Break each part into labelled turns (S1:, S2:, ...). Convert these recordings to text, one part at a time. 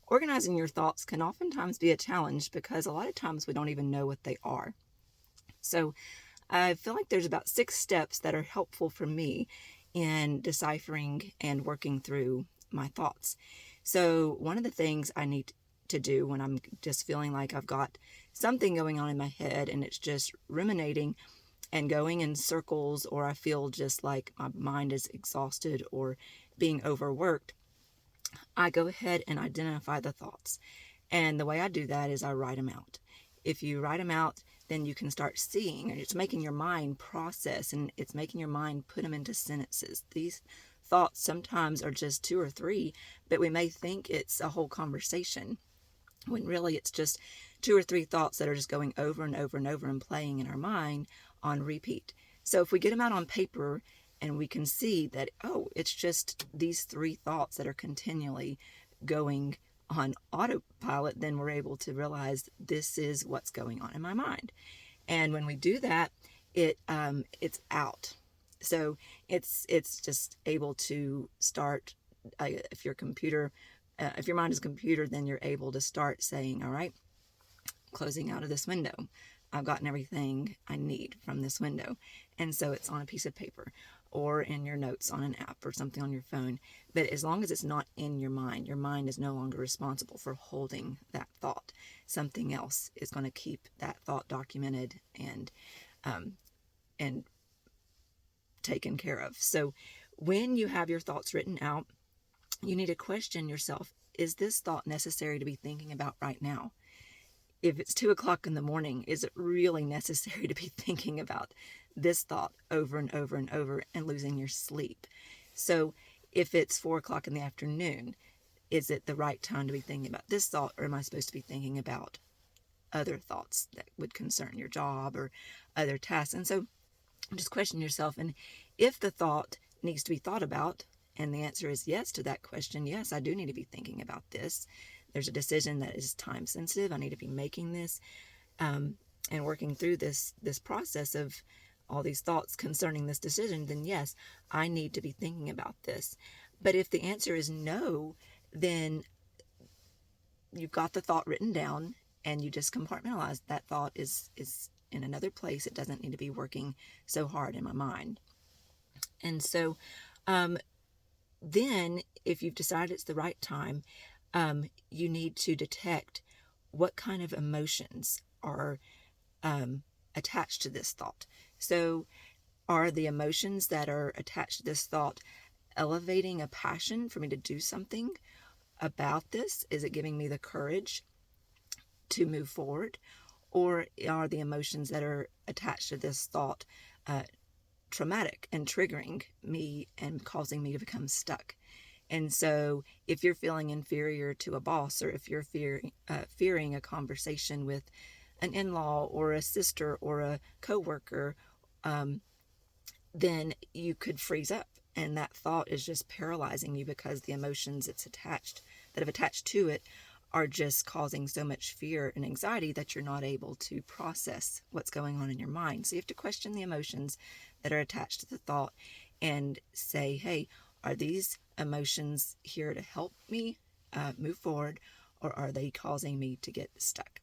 S1: Organizing your thoughts can oftentimes be a challenge because a lot of times we don't even know what they are. So I feel like there's about 6 steps that are helpful for me in deciphering and working through my thoughts. So one of the things I need to do when I'm just feeling like I've got something going on in my head and it's just ruminating and going in circles, or I feel just like my mind is exhausted or being overworked, I go ahead and identify the thoughts. And the way I do that is I write them out. If you write them out, then you can start seeing, and it's making your mind process, and it's making your mind put them into sentences. These thoughts sometimes are just 2 or 3, but we may think it's a whole conversation when really it's just 2 or 3 thoughts that are just going over and over and over and playing in our mind on repeat. So if we get them out on paper and we can see that, oh, it's just these 3 thoughts that are continually going on autopilot, then we're able to realize this is what's going on in my mind. And when we do that, it's out. So it's just able to start. If your computer, if your mind is a computer, then you're able to start saying, all right, closing out of this window. I've gotten everything I need from this window. And so it's on a piece of paper or in your notes on an app or something on your phone. But as long as it's not in your mind is no longer responsible for holding that thought. Something else is going to keep that thought documented and taken care of. So when you have your thoughts written out, you need to question yourself, is this thought necessary to be thinking about right now? If it's 2 o'clock in the morning, is it really necessary to be thinking about this thought over and over and over and losing your sleep? So if it's 4 o'clock in the afternoon, is it the right time to be thinking about this thought, or am I supposed to be thinking about other thoughts that would concern your job or other tasks? And so just question yourself. And if the thought needs to be thought about, and the answer is yes to that question, yes, I do need to be thinking about this. There's a decision that is time sensitive. I need to be making this and working through this process of all these thoughts concerning this decision, then yes, I need to be thinking about this. But if the answer is no, then you've got the thought written down and you just compartmentalize that thought is in another place. It doesn't need to be working so hard in my mind. And so then if you've decided it's the right time, you need to detect what kind of emotions are attached to this thought. So are the emotions that are attached to this thought elevating a passion for me to do something about this? Is it giving me the courage to move forward? Or are the emotions that are attached to this thought traumatic and triggering me and causing me to become stuck? And so if you're feeling inferior to a boss, or if you're fearing a conversation with an in-law or a sister or a coworker, then you could freeze up. And that thought is just paralyzing you because the emotions that have attached to it are just causing so much fear and anxiety that you're not able to process what's going on in your mind. So you have to question the emotions that are attached to the thought and say, hey, are these emotions here to help me move forward, or are they causing me to get stuck?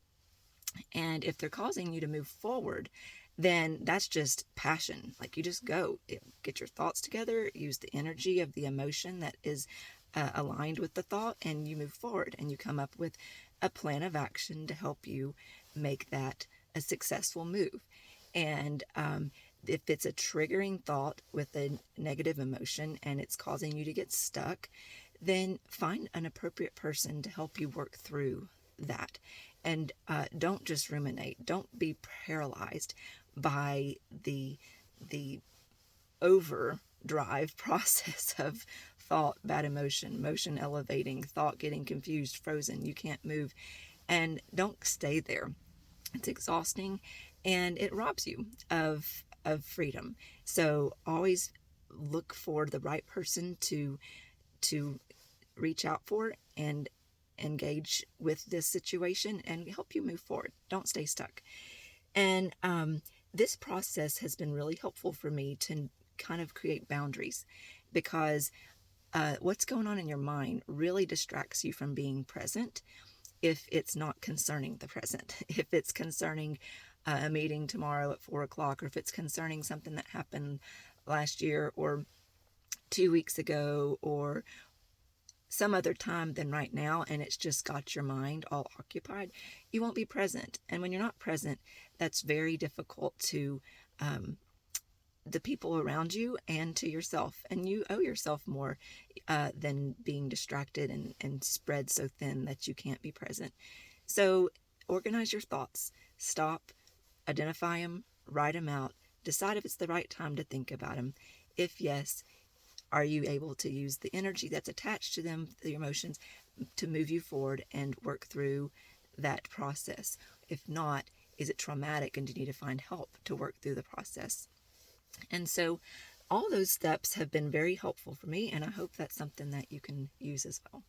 S1: And if they're causing you to move forward, then that's just passion. Like, you just go, get your thoughts together, use the energy of the emotion that is aligned with the thought, and you move forward and you come up with a plan of action to help you make that a successful move. And if it's a triggering thought with a negative emotion and it's causing you to get stuck, then find an appropriate person to help you work through that. And don't just ruminate. Don't be paralyzed by the overdrive process of thought, bad emotion elevating, thought getting confused, frozen, you can't move. And don't stay there. It's exhausting and it robs you of freedom. So always look for the right person to reach out for and engage with this situation and help you move forward. Don't stay stuck. And this process has been really helpful for me to kind of create boundaries, because what's going on in your mind really distracts you from being present if it's not concerning the present. If it's concerning a meeting tomorrow at 4 o'clock, or if it's concerning something that happened last year or 2 weeks ago or some other time than right now, and it's just got your mind all occupied, you won't be present. And when you're not present, that's very difficult to the people around you and to yourself. And you owe yourself more than being distracted and spread so thin that you can't be present. So organize your thoughts, stop, identify them, write them out, decide if it's the right time to think about them. If yes, are you able to use the energy that's attached to them, the emotions, to move you forward and work through that process? If not, is it traumatic and do you need to find help to work through the process? And so all those steps have been very helpful for me, and I hope that's something that you can use as well.